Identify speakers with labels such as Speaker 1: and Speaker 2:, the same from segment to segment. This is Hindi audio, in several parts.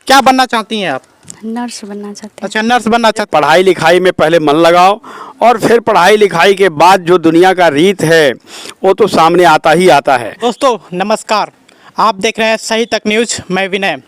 Speaker 1: क्या बनना चाहती हैं आप?
Speaker 2: नर्स बनना चाहते हैं।
Speaker 1: अच्छा, नर्स बनना चाहती।
Speaker 3: पढ़ाई लिखाई में पहले मन लगाओ और फिर पढ़ाई लिखाई के बाद जो दुनिया का रीत है वो तो सामने आता ही आता है।
Speaker 1: दोस्तों नमस्कार, आप देख रहे हैं सही तक न्यूज़। मैं विनय।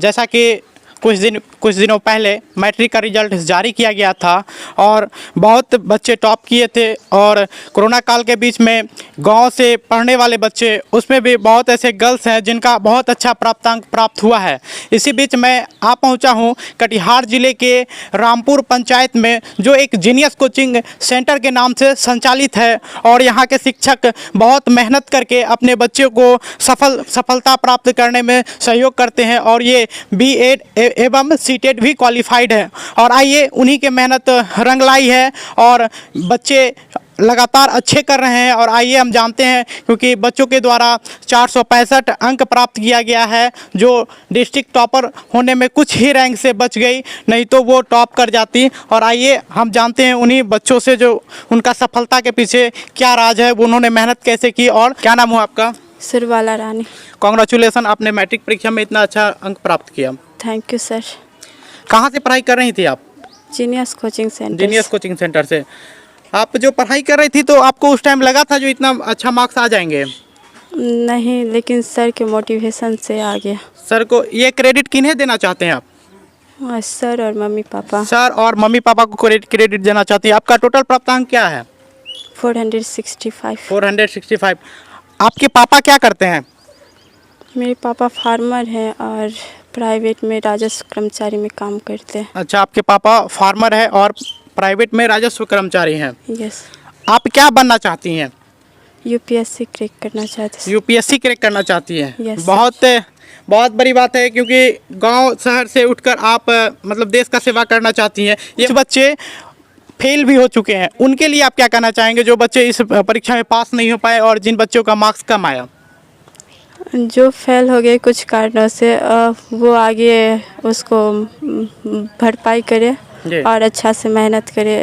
Speaker 1: जैसा कि कुछ दिनों पहले मैट्रिक का रिजल्ट जारी किया गया था और बहुत बच्चे टॉप किए थे और कोरोना काल के बीच में गांव से पढ़ने वाले बच्चे, उसमें भी बहुत ऐसे गर्ल्स हैं जिनका बहुत अच्छा प्राप्तांक प्राप्त हुआ है। इसी बीच मैं आ पहुंचा हूं कटिहार ज़िले के रामपुर पंचायत में, जो एक जीनियस कोचिंग सेंटर के नाम से संचालित है और यहाँ के शिक्षक बहुत मेहनत करके अपने बच्चों को सफलता प्राप्त करने में सहयोग करते हैं और ये B.Ed एवं C.Ted भी क्वालिफाइड है। और आइए उन्हीं के मेहनत रंग लाई है और बच्चे लगातार अच्छे कर रहे हैं। और आइए हम जानते हैं, क्योंकि बच्चों के द्वारा 465 अंक प्राप्त किया गया है, जो डिस्ट्रिक्ट टॉपर होने में कुछ ही रैंक से बच गई, नहीं तो वो टॉप कर जाती। और आइए हम जानते हैं उन्हीं बच्चों से जो उनका सफलता के पीछे क्या राज है, उन्होंने मेहनत कैसे की। और क्या नाम हुआ आपका?
Speaker 2: सुरबाला रानी।
Speaker 1: कॉन्ग्रेचुलेसन, आपने मैट्रिक परीक्षा में इतना अच्छा अंक प्राप्त किया।
Speaker 2: Thank you sir.
Speaker 1: कहाँ से पढ़ाई कर रही थी आप?
Speaker 2: Genius coaching centre.
Speaker 1: Genius coaching centre से। आप जो पढ़ाई कर रही थी तो आपको उस टाइम लगा था जो इतना अच्छा मार्क्स आ जाएंगे?
Speaker 2: नहीं, लेकिन सर के मोटिवेशन से आ गया।
Speaker 1: सर को ये क्रेडिट किन्हें देना चाहते हैं आप?
Speaker 2: सर और मम्मी पापा।
Speaker 1: सर और मम्मी पापा को क्रेडिट देना चाहती हैं। आपका टोटल प्राप्तांक क्या है?
Speaker 2: 465।
Speaker 1: 465। आपके पापा क्या करते हैं?
Speaker 2: मेरे पापा फार्मर हैं और प्राइवेट में राजस्व कर्मचारी में काम करते हैं।
Speaker 1: अच्छा, आपके पापा फार्मर है और प्राइवेट में राजस्व कर्मचारी हैं।
Speaker 2: यस।
Speaker 1: आप क्या बनना चाहती हैं?
Speaker 2: UPSC क्रैक करना चाहते हैं।
Speaker 1: UPSC क्रैक करना चाहती हैं।
Speaker 2: Yes,
Speaker 1: बहुत बड़ी बात है, क्योंकि गांव शहर से उठकर आप मतलब देश का सेवा करना चाहती हैं। ये बच्चे फेल भी हो चुके हैं, उनके लिए आप क्या कहना चाहेंगे, जो बच्चे इस परीक्षा में पास नहीं हो पाए और जिन बच्चों का मार्क्स कम आया?
Speaker 2: जो फेल हो गए कुछ कारणों से, वो आगे उसको भरपाई करे और अच्छा से मेहनत करे।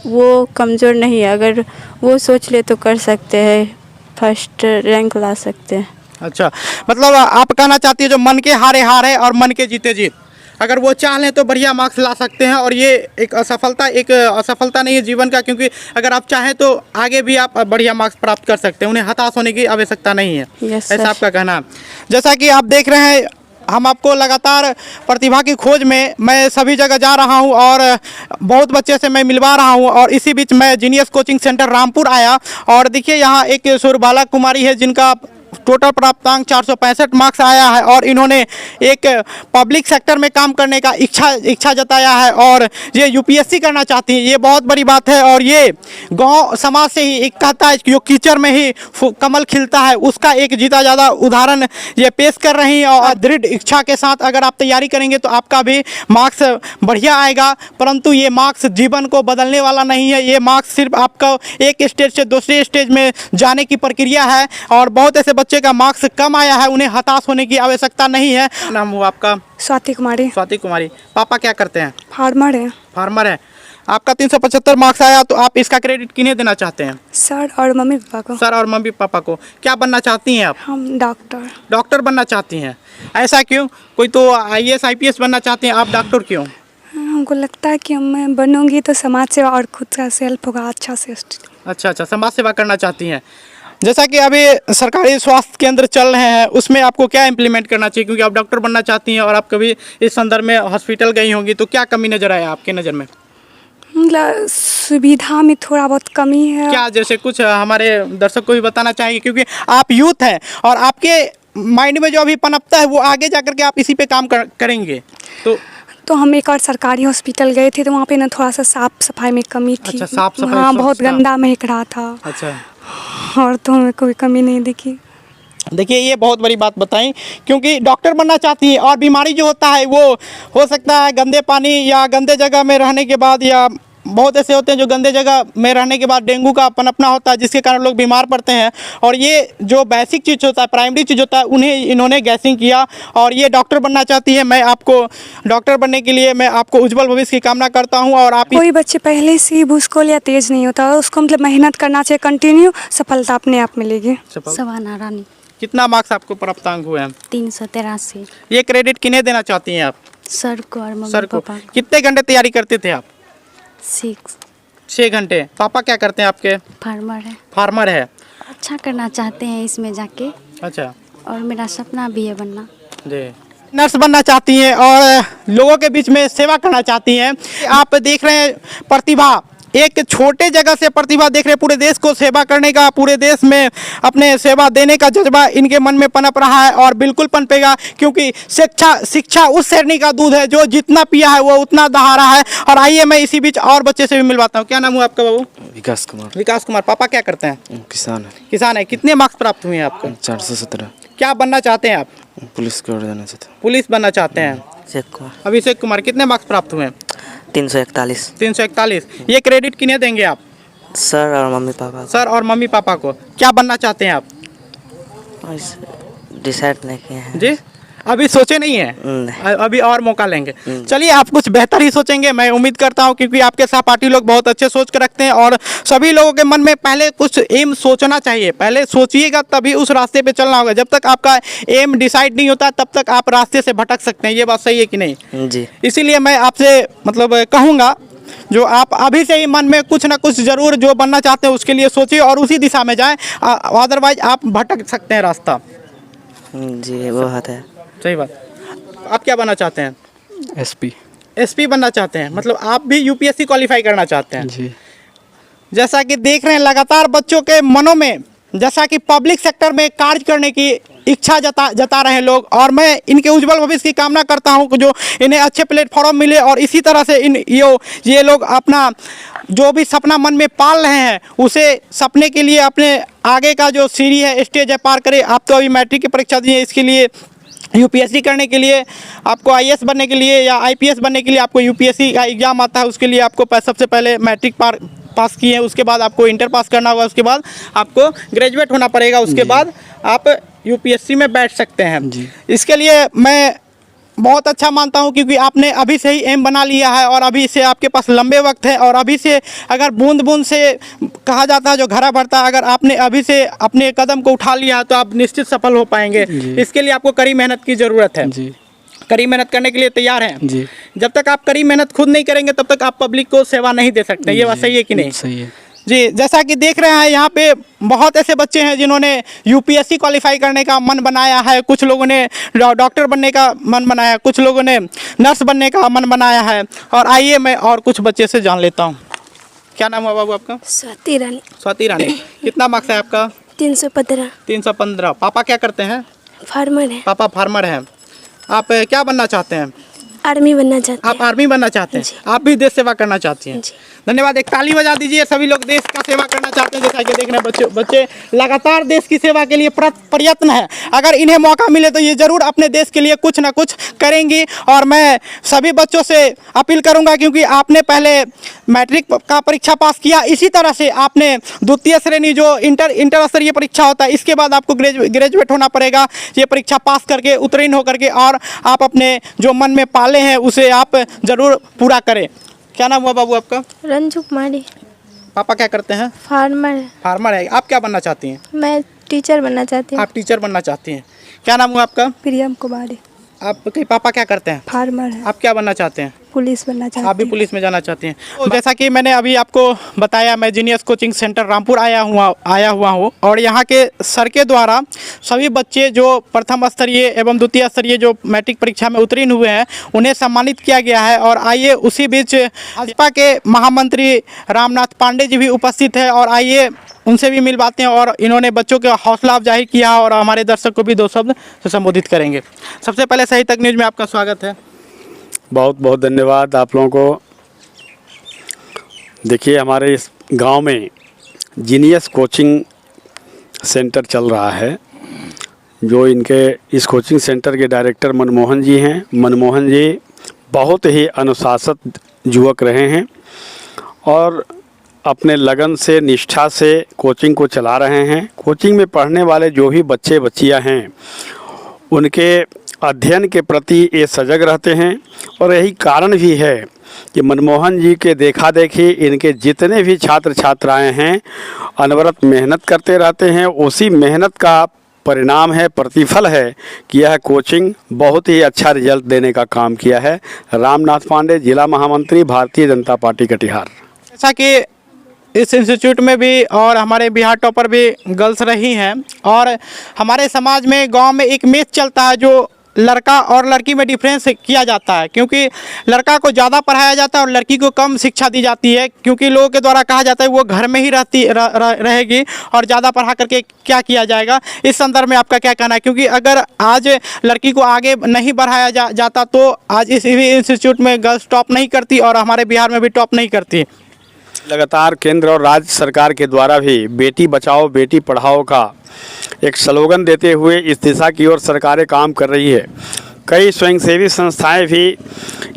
Speaker 2: वो कमज़ोर नहीं है, अगर वो सोच ले तो कर सकते हैं, फर्स्ट रैंक ला सकते हैं।
Speaker 1: अच्छा, मतलब आप कहना चाहती है जो मन के हारे हार है और मन के जीते जीत, अगर वो चाह लें तो बढ़िया मार्क्स ला सकते हैं। और ये एक असफलता नहीं है जीवन का, क्योंकि अगर आप चाहें तो आगे भी आप बढ़िया मार्क्स प्राप्त कर सकते हैं, उन्हें हताश होने की आवश्यकता नहीं है।
Speaker 2: Yes,
Speaker 1: ऐसा
Speaker 2: sir।
Speaker 1: आपका कहना है। जैसा कि आप देख रहे हैं, हम आपको लगातार प्रतिभा की खोज में मैं सभी जगह जा रहा हूं और बहुत बच्चे से मैं मिलवा रहा हूं। और इसी बीच मैं जीनियस कोचिंग सेंटर रामपुर आया और देखिए यहाँ एक सुरबाला कुमारी है जिनका टोटल प्राप्तांक 465 मार्क्स आया है और इन्होंने एक पब्लिक सेक्टर में काम करने का इच्छा जताया है और ये UPSC करना चाहती हैं। ये बहुत बड़ी बात है और ये गांव समाज से ही एक कहता है जो कीचड़ में ही कमल खिलता है, उसका एक जीता ज़्यादा उदाहरण ये पेश कर रही हैं। और दृढ़ इच्छा के साथ अगर आप तैयारी करेंगे तो आपका भी मार्क्स बढ़िया आएगा, परंतु ये मार्क्स जीवन को बदलने वाला नहीं है। ये मार्क्स सिर्फ आपका एक स्टेज से दूसरे स्टेज में जाने की प्रक्रिया है और बहुत ऐसे बच्चे का मार्क्स कम आया है, उन्हें हताश होने की आवश्यकता नहीं है। नाम हुआ आपका?
Speaker 4: स्वाति कुमारी।
Speaker 1: स्वाति कुमारी। पापा क्या करते हैं?
Speaker 4: फार्मर है।
Speaker 1: फार्मर है। आपका 375 मार्क्स आया, तो आप इसका क्रेडिट किन्हें देना चाहते हैं?
Speaker 4: सर और मम्मी पापा को।
Speaker 1: सर और मम्मी पापा को। क्या बनना चाहती हैं आप?
Speaker 4: हम डॉक्टर।
Speaker 1: डॉक्टर बनना चाहती हैं। ऐसा क्यों? कोई तो IAS IPS बनना चाहती हैं, आप डॉक्टर क्यों?
Speaker 4: हमको लगता है कि मैं बनूंगी तो समाज सेवा और खुद का सेल्फ होगा अच्छा से।
Speaker 1: अच्छा, समाज सेवा करना चाहती हैं। जैसा कि अभी सरकारी स्वास्थ्य केंद्र चल रहे हैं, उसमें आपको क्या इम्प्लीमेंट करना चाहिए, क्योंकि आप डॉक्टर बनना चाहती हैं और आप कभी इस संदर्भ में हॉस्पिटल गई होंगी, तो क्या कमी नज़र आया आपके नज़र में?
Speaker 4: मतलब सुविधा में थोड़ा बहुत कमी है।
Speaker 1: क्या, जैसे कुछ हमारे दर्शक को भी बताना चाहिए, क्योंकि आप यूथ हैं और आपके माइंड में जो अभी पनपता है वो आगे जाकर के आप इसी पे काम करेंगे।
Speaker 4: तो हम एक और सरकारी हॉस्पिटल गए थे, तो वहाँ पे ना थोड़ा सा साफ सफाई में कमी थी।
Speaker 1: अच्छा, साफ सफाई।
Speaker 4: हाँ, बहुत गंदा महक रहा था।
Speaker 1: अच्छा।
Speaker 4: और तो हमें कोई कमी नहीं दिखी।
Speaker 1: देखिए, ये बहुत बड़ी बात बताई, क्योंकि डॉक्टर बनना चाहती है और बीमारी जो होता है वो हो सकता है गंदे पानी या गंदे जगह में रहने के बाद, या बहुत ऐसे होते हैं जो गंदे जगह में रहने के बाद डेंगू का पनपना होता है, जिसके कारण लोग बीमार पड़ते हैं। और ये जो बेसिक चीज़ होता है, प्राइमरी चीज़ होता है, उन्हें इन्होंने गैसिंग किया और ये डॉक्टर बनना चाहती है। मैं आपको डॉक्टर बनने के लिए मैं आपको उज्जवल भविष्य की कामना करता हूँ। और आप
Speaker 4: कोई बच्चे पहले से ही भूसकोल या तेज नहीं होता, उसको मतलब मेहनत करना चाहिए, कंटिन्यू, सफलता अपने आप मिलेगी।
Speaker 2: सवाना रानी।
Speaker 1: कितना मार्क्स आपको प्राप्तांक हुए हैं?
Speaker 5: 383।
Speaker 1: ये क्रेडिट किन्हें देना चाहती हैं आप?
Speaker 5: सर को और मम्मी
Speaker 1: सर को।
Speaker 5: पापा को।
Speaker 1: कितने घंटे तैयारी करते थे आप?
Speaker 5: 6
Speaker 1: घंटे। पापा क्या करते हैं आपके?
Speaker 5: फार्मर है।
Speaker 1: फार्मर है।
Speaker 5: अच्छा करना चाहते हैं इसमें जाके,
Speaker 1: अच्छा
Speaker 5: और मेरा सपना भी है बनना।
Speaker 1: जी। नर्स बनना चाहती हैं और लोगों के बीच में सेवा करना चाहती हैं। आप देख रहे हैं प्रतिभा, एक छोटे जगह से प्रतिभा देख रहे हैं, पूरे देश को सेवा करने का, पूरे देश में अपने सेवा देने का जज्बा इनके मन में पनप रहा है और बिल्कुल पनपेगा, क्योंकि शिक्षा उस श्रेणी का दूध है जो जितना पिया है वो उतना दहा रहा है। और आइए मैं इसी बीच और बच्चे से भी मिलवाता हूँ। क्या नाम हुआ आपका बाबू?
Speaker 6: विकास कुमार।
Speaker 1: विकास कुमार। पापा क्या करते हैं?
Speaker 6: किसान है।
Speaker 1: किसान है। कितने मार्क्स प्राप्त हुए हैं आपको?
Speaker 6: 417।
Speaker 1: क्या बनना चाहते हैं आप?
Speaker 6: पुलिस को ऑर्डर देना चाहता हूँ।
Speaker 1: पुलिस बनना चाहते हैं। अभिषेक कुमार। कितने मार्क्स प्राप्त हुए हैं?
Speaker 7: 341।
Speaker 1: 341। ये क्रेडिट किन्हें देंगे आप?
Speaker 7: सर और मम्मी पापा।
Speaker 1: सर और मम्मी पापा को। क्या बनना चाहते हैं आप?
Speaker 7: डिसाइड नहीं किए हैं
Speaker 1: जी, अभी सोचे नहीं है, अभी और मौका लेंगे। चलिए, आप कुछ बेहतर ही सोचेंगे, मैं उम्मीद करता हूं, क्योंकि आपके सहपाठी लोग बहुत अच्छे सोच कर रखते हैं और सभी लोगों के मन में पहले कुछ एम सोचना चाहिए। पहले सोचिएगा तभी उस रास्ते पे चलना होगा। जब तक आपका एम डिसाइड नहीं होता तब तक आप रास्ते से भटक सकते हैं। ये बात सही है कि नहीं?
Speaker 7: जी।
Speaker 1: इसीलिए मैं आपसे मतलब कहूँगा, जो आप अभी से ही मन में कुछ ना कुछ जरूर जो बनना चाहते हैं उसके लिए सोचिए और उसी दिशा में जाएं, अदरवाइज आप भटक सकते हैं रास्ता।
Speaker 7: जी, वो बात है।
Speaker 1: सही बात। आप क्या बनना चाहते हैं?
Speaker 6: एसपी।
Speaker 1: एसपी बनना चाहते हैं, मतलब आप भी यूपीएससी क्वालिफाई करना चाहते हैं।
Speaker 6: जी।
Speaker 1: जैसा कि देख रहे हैं, लगातार बच्चों के मनों में जैसा कि पब्लिक सेक्टर में कार्य करने की इच्छा जता रहे हैं लोग, और मैं इनके उज्जवल भविष्य की कामना करता हूं कि जो इन्हें अच्छे प्लेटफॉर्म मिले और इसी तरह से ये लोग अपना जो भी सपना मन में पाल रहे हैं उसे सपने के लिए अपने आगे का जो सीढ़ी है, स्टेज है, पार करें। आप तो अभी मैट्रिक की परीक्षा दी है, इसके लिए यूपीएससी करने के लिए, आपको आईएएस बनने के लिए या आईपीएस बनने के लिए आपको यूपीएससी का एग्ज़ाम आता है। उसके लिए आपको सबसे पहले मैट्रिक पास किए हैं, उसके बाद आपको इंटर पास करना होगा, उसके बाद आपको ग्रेजुएट होना पड़ेगा, उसके बाद आप यूपीएससी में बैठ सकते हैं। इसके लिए मैं बहुत अच्छा मानता हूं, क्योंकि आपने अभी से ही एम बना लिया है और अभी से आपके पास लंबे वक्त है, और अभी से अगर बूंद बूंद से कहा जाता है जो घड़ा भरता है, अगर आपने अभी से अपने कदम को उठा लिया है तो आप निश्चित सफल हो पाएंगे। इसके लिए आपको कड़ी मेहनत की ज़रूरत है।
Speaker 6: जी।
Speaker 1: कड़ी मेहनत करने के लिए तैयार हैं?
Speaker 6: जी।
Speaker 1: जब तक आप कड़ी मेहनत खुद नहीं करेंगे तब तक आप पब्लिक को सेवा नहीं दे सकते। ये बात सही है कि नहीं?
Speaker 6: सही है।
Speaker 1: जी, जैसा कि देख रहे हैं यहाँ पे बहुत ऐसे बच्चे हैं जिन्होंने यूपीएससी क्वालिफाई करने का मन बनाया है, कुछ लोगों ने डॉक्टर बनने का मन बनाया, कुछ लोगों ने नर्स बनने का मन बनाया है। और आइए मैं और कुछ बच्चे से जान लेता हूँ। क्या नाम हुआ बाबू आपका?
Speaker 8: स्वाति रानी।
Speaker 1: स्वाति रानी। कितना मार्क्स है आपका?
Speaker 8: 315।
Speaker 1: 315। पापा क्या करते हैं?
Speaker 8: फार्मर है।
Speaker 1: पापा फार्मर हैं। आप क्या बनना चाहते हैं?
Speaker 8: आर्मी बनना चाहते हैं।
Speaker 1: आप आर्मी बनना चाहते हैं? आप भी देश सेवा करना चाहती हैं? धन्यवाद। एक ताली बजा दीजिए। सभी लोग देश का सेवा करना चाहते हैं। जैसा कि देख रहे हैं बच्चे लगातार देश की सेवा के लिए प्रयत्न है। अगर इन्हें मौका मिले तो ये जरूर अपने देश के लिए कुछ ना कुछ करेंगी। और मैं सभी बच्चों से अपील करूंगा, क्योंकि आपने पहले मैट्रिक का परीक्षा पास किया, इसी तरह से आपने द्वितीय श्रेणी जो इंटर स्तरीय परीक्षा होता है, इसके बाद आपको ग्रेजुएट होना पड़ेगा। ये परीक्षा पास करके उत्तीर्ण होकर के और आप अपने जो मन में पाले हैं उसे आप जरूर पूरा करें। क्या नाम हुआ बाबू आपका?
Speaker 8: रंजू कुमारी।
Speaker 1: पापा क्या करते हैं?
Speaker 8: फार्मर है।
Speaker 1: फार्मर है। आप क्या बनना चाहती हैं?
Speaker 8: मैं टीचर बनना चाहती हूँ।
Speaker 1: आप टीचर बनना चाहती हैं। क्या नाम हुआ आपका?
Speaker 4: प्रियम कुमारी।
Speaker 1: आपके पापा क्या करते हैं?
Speaker 4: फार्मर है।
Speaker 1: आप क्या बनना चाहते हैं?
Speaker 4: पुलिस बनना चाहती हूँ।
Speaker 1: आप भी पुलिस में जाना चाहती हैं। तो जैसा कि मैंने अभी आपको बताया, मैं जीनियस कोचिंग सेंटर रामपुर आया हुआ हूँ और यहाँ के सर के द्वारा सभी बच्चे जो प्रथम स्तरीय एवं द्वितीय स्तरीय जो मैट्रिक परीक्षा में उत्तीर्ण हुए हैं उन्हें सम्मानित किया गया है। और आइए उसी बीच भाजपा के महामंत्री रामनाथ पांडे जी भी उपस्थित है, और आइए उनसे भी मिलवाते हैं और इन्होंने बच्चों के हौसला अफजाई किया और हमारे दर्शक को भी 2 शब्द से संबोधित करेंगे। सबसे पहले सही तक न्यूज़ में आपका स्वागत है।
Speaker 3: बहुत बहुत धन्यवाद आप लोगों को। देखिए, हमारे इस गांव में जीनियस कोचिंग सेंटर चल रहा है, जो इनके इस कोचिंग सेंटर के डायरेक्टर मनमोहन जी हैं। मनमोहन जी बहुत ही अनुशासित युवक रहे हैं और अपने लगन से, निष्ठा से कोचिंग को चला रहे हैं। कोचिंग में पढ़ने वाले जो भी बच्चे बच्चियां हैं उनके अध्ययन के प्रति ये सजग रहते हैं, और यही कारण भी है कि मनमोहन जी के देखा देखी इनके जितने भी छात्र छात्राएं हैं अनवरत मेहनत करते रहते हैं। उसी मेहनत का परिणाम है, प्रतिफल है कि यह कोचिंग बहुत ही अच्छा रिजल्ट देने का काम किया है। रामनाथ पांडे, जिला महामंत्री, भारतीय जनता पार्टी कटिहार।
Speaker 1: जैसा कि इस इंस्टीट्यूट में भी और हमारे बिहार टॉपर भी गर्ल्स रही हैं, और हमारे समाज में गांव में एक मिथ चलता है जो लड़का और लड़की में डिफरेंस किया जाता है, क्योंकि लड़का को ज़्यादा पढ़ाया जाता है और लड़की को कम शिक्षा दी जाती है, क्योंकि लोगों के द्वारा कहा जाता है वो घर में ही रहेगी और ज़्यादा पढ़ा करके क्या किया जाएगा। इस संदर्भ में आपका क्या कहना है, क्योंकि अगर आज लड़की को आगे नहीं बढ़ाया जाता तो आज इस इंस्टीट्यूट में गर्ल्स टॉप नहीं करती और हमारे बिहार में भी टॉप नहीं करती।
Speaker 3: लगातार केंद्र और राज्य सरकार के द्वारा भी बेटी बचाओ बेटी पढ़ाओ का एक स्लोगन देते हुए इस दिशा की ओर सरकारें काम कर रही है। कई स्वयंसेवी संस्थाएं भी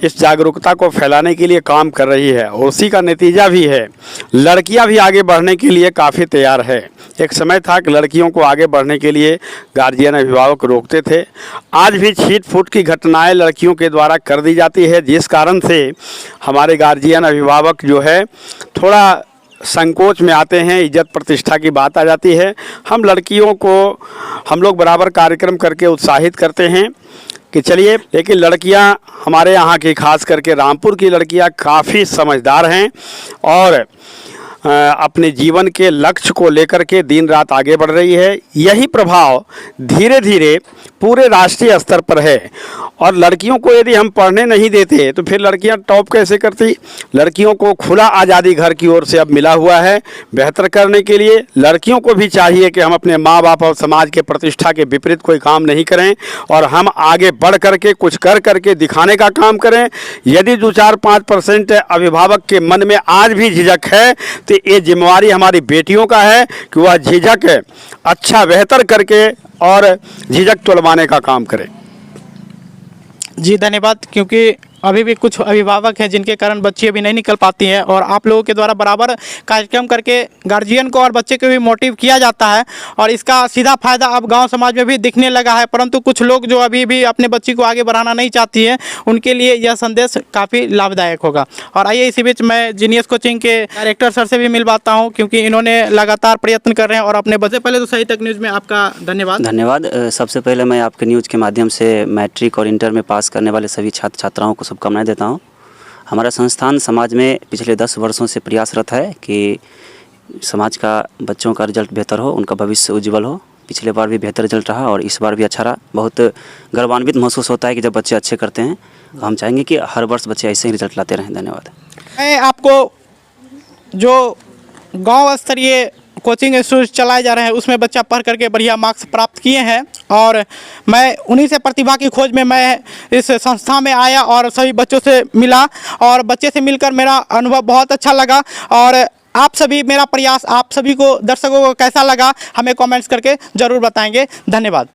Speaker 3: इस जागरूकता को फैलाने के लिए काम कर रही है और उसी का नतीजा भी है। लड़कियां भी आगे बढ़ने के लिए काफ़ी तैयार है। एक समय था कि लड़कियों को आगे बढ़ने के लिए गार्जियन अभिभावक रोकते थे। आज भी छीट फूट की घटनाएं लड़कियों के द्वारा कर दी जाती है, जिस कारण से हमारे गार्जियन अभिभावक जो है थोड़ा संकोच में आते हैं। इज्जत प्रतिष्ठा की बात आ जाती है। हम लड़कियों को हम लोग बराबर कार्यक्रम करके उत्साहित करते हैं कि चलिए, लेकिन लड़कियां हमारे यहाँ की खास करके रामपुर की लड़कियां काफ़ी समझदार हैं और अपने जीवन के लक्ष्य को लेकर के दिन रात आगे बढ़ रही है। यही प्रभाव धीरे धीरे पूरे राष्ट्रीय स्तर पर है और लड़कियों को यदि हम पढ़ने नहीं देते तो फिर लड़कियां टॉप कैसे करती। लड़कियों को खुला आज़ादी घर की ओर से अब मिला हुआ है बेहतर करने के लिए। लड़कियों को भी चाहिए कि हम अपने माँ बाप और समाज के प्रतिष्ठा के विपरीत कोई काम नहीं करें और हम आगे बढ़ करके कुछ कर करके दिखाने का काम करें। यदि 2-4-5% अभिभावक के मन में आज भी झिझक है तो ये जिम्मेवारी हमारी बेटियों का है कि वह झिझक अच्छा बेहतर करके और झिझक तुलवाने का काम करें।
Speaker 1: जी धन्यवाद, क्योंकि अभी भी कुछ अभिभावक हैं जिनके कारण बच्ची अभी नहीं निकल पाती हैं और आप लोगों के द्वारा बराबर कार्यक्रम करके गार्जियन को और बच्चे को भी मोटिव किया जाता है और इसका सीधा फ़ायदा अब गांव समाज में भी दिखने लगा है। परंतु कुछ लोग जो अभी भी अपने बच्ची को आगे बढ़ाना नहीं चाहती है, उनके लिए यह संदेश काफ़ी लाभदायक होगा। और आइए इसी बीच मैं जीनियस कोचिंग के डायरेक्टर सर से भी मिल पाता हूँ, क्योंकि इन्होंने लगातार प्रयत्न कर रहे हैं और अपने बच्चे। पहले तो सही तक न्यूज़ में आपका धन्यवाद।
Speaker 9: सबसे पहले मैं आपके न्यूज़ के माध्यम से मैट्रिक और इंटर में पास करने वाले सभी छात्र छात्राओं को शुभकामनाएं देता हूं। हमारा संस्थान समाज में पिछले 10 वर्षों से प्रयासरत है कि समाज का बच्चों का रिजल्ट बेहतर हो, उनका भविष्य उज्जवल हो। पिछले बार भी बेहतर रिजल्ट रहा और इस बार भी अच्छा रहा। बहुत गर्वान्वित महसूस होता है कि जब बच्चे अच्छे करते हैं। हम चाहेंगे कि हर वर्ष बच्चे ऐसे ही रिजल्ट लाते रहें। धन्यवाद।
Speaker 1: मैं आपको जो गाँव स्तरीय कोचिंग इंस्टीट्यूट चलाए जा रहे हैं उसमें बच्चा पढ़ करके बढ़िया मार्क्स प्राप्त किए हैं और मैं उन्हीं से प्रतिभा की खोज में मैं इस संस्था में आया और सभी बच्चों से मिला और बच्चे से मिलकर मेरा अनुभव बहुत अच्छा लगा। और आप सभी, मेरा प्रयास आप सभी को, दर्शकों को कैसा लगा हमें कमेंट्स करके ज़रूर बताएंगे। धन्यवाद।